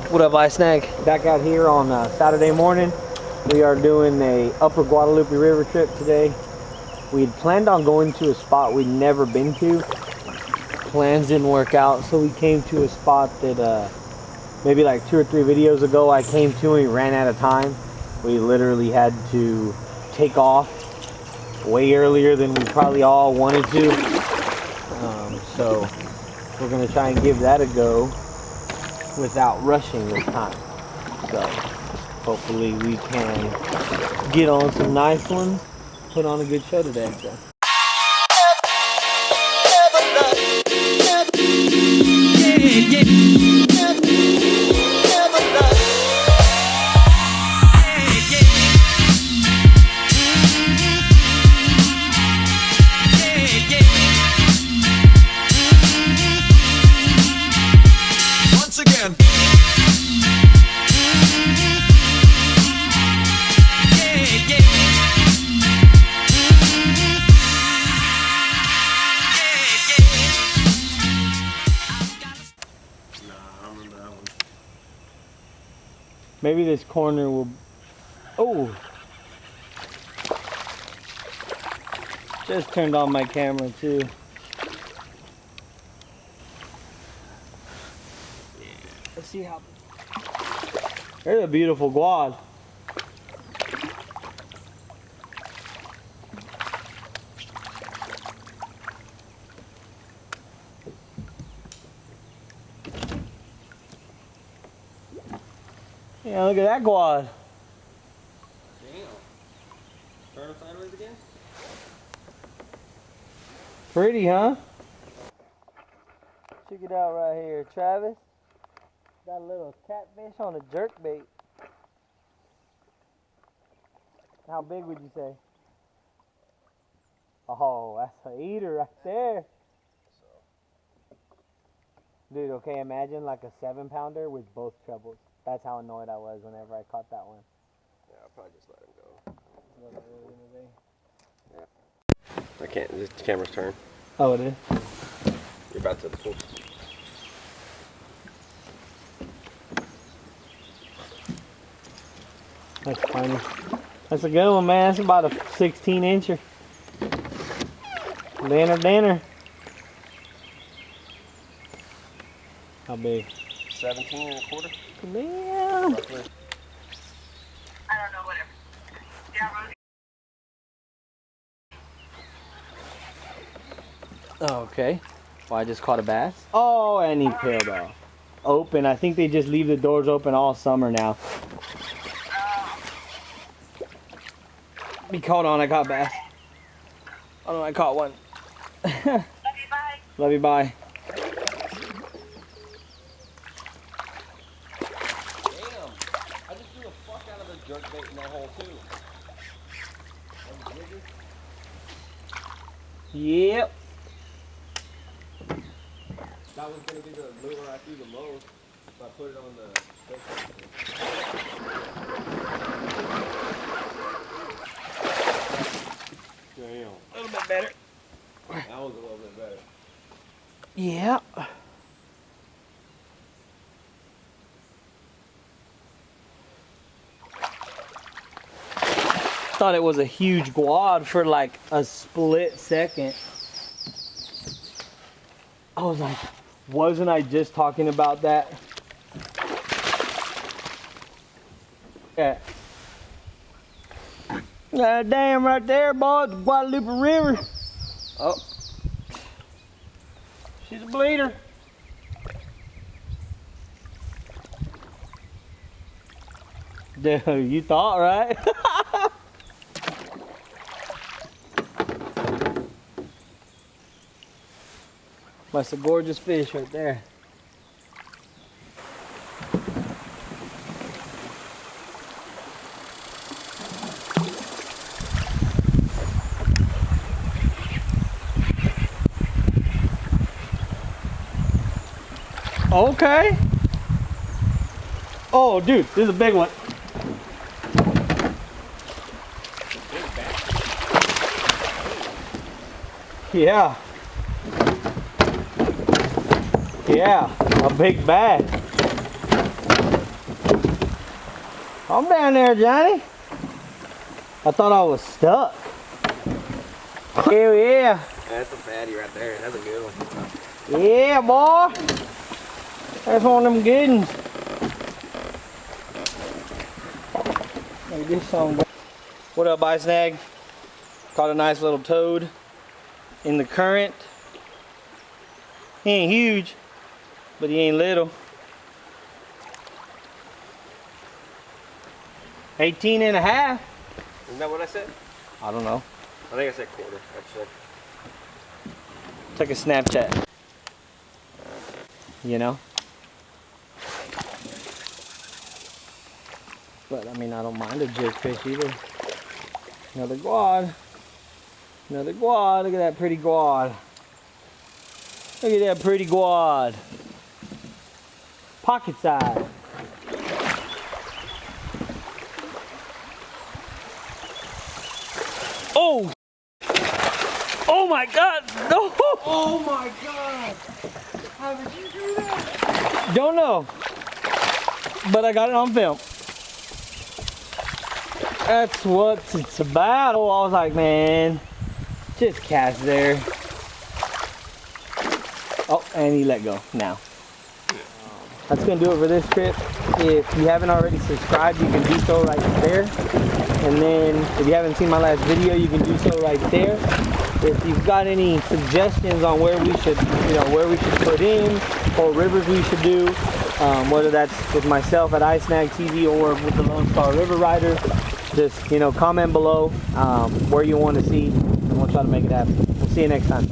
What up, I Snag? Back out here on Saturday morning. We are doing a upper Guadalupe River trip today. We had planned on going to a spot we'd never been to. Plans didn't work out, so we came to a spot that maybe like 2 or 3 videos ago I came to and we ran out of time. We literally had to take off way earlier than we probably all wanted to. So we're gonna try and give that a go without rushing this time. So hopefully we can get on some nice ones, put on a good show today. So. Maybe this corner will... Oh! Just turned on my camera too. Let's see how... There's a beautiful guad. Yeah, look at that guad. Damn. Turn it sideways again? Pretty, huh? Check it out right here, Travis. Got a little catfish on a jerkbait. How big would you say? Oh, that's an eater right there. Dude, okay, imagine like a 7-pounder with both trebles. That's how annoyed I was whenever I caught that one. Yeah, I'll probably just let him go. Yeah. I can't, this camera's turn. Oh, it is? You're about to pull. That's funny. That's a good one, man. That's about a 16-incher. Dinner. How big? 17 and a quarter. Yeah. I don't know, whatever. Yeah, Rosie. Okay. Well, I just caught a bass. Oh, and he peeled off. Open. I think they just leave the doors open all summer now. Hold on, I caught bass. Oh no, I caught one. Love you, bye. Love you, bye. Jerkbait in that hole too. Yep. That was gonna be the lure I threw the most, so I put it on the Damn. A little bit better. That was a little bit better. Yeah. Thought it was a huge guad for like a split second. I was like, wasn't I just talking about that? Yeah. God damn, right there, boy, the Guadalupe River. Oh. She's a bleeder. Dude, you thought, right? That's a gorgeous fish right there. Okay. Oh, dude, this is a big one. Yeah. Yeah, a big bag. I'm down there, Johnny. I thought I was stuck. Hell yeah. That's a fatty right there. That's a good one. Yeah, boy. That's one of them good ones. Look at this song. What up, Ice Snag? Caught a nice little toad in the current. He ain't huge, but he ain't little. 18 and a half. Isn't that what I said? I don't know. I think I said quarter, actually. Take a Snapchat. You know? But I mean, I don't mind a jigfish either. Another guad. Another guad. Look at that pretty guad. Look at that pretty guad. Pocket size. Oh! Oh my God! No! Oh my God! How did you do that? Don't know. But I got it on film. That's what it's about. Oh, I was like, man, just cast there. Oh, and he let go now. That's gonna do it for this trip. If you haven't already subscribed, you can do so right there. And then if you haven't seen my last video, you can do so right there. If you've got any suggestions on where we should, where we should put in, or rivers we should do, whether that's with myself at iSnag TV or with the Lone Star River Rider, just comment below where you want to see, and we'll try to make it happen. We'll see you next time.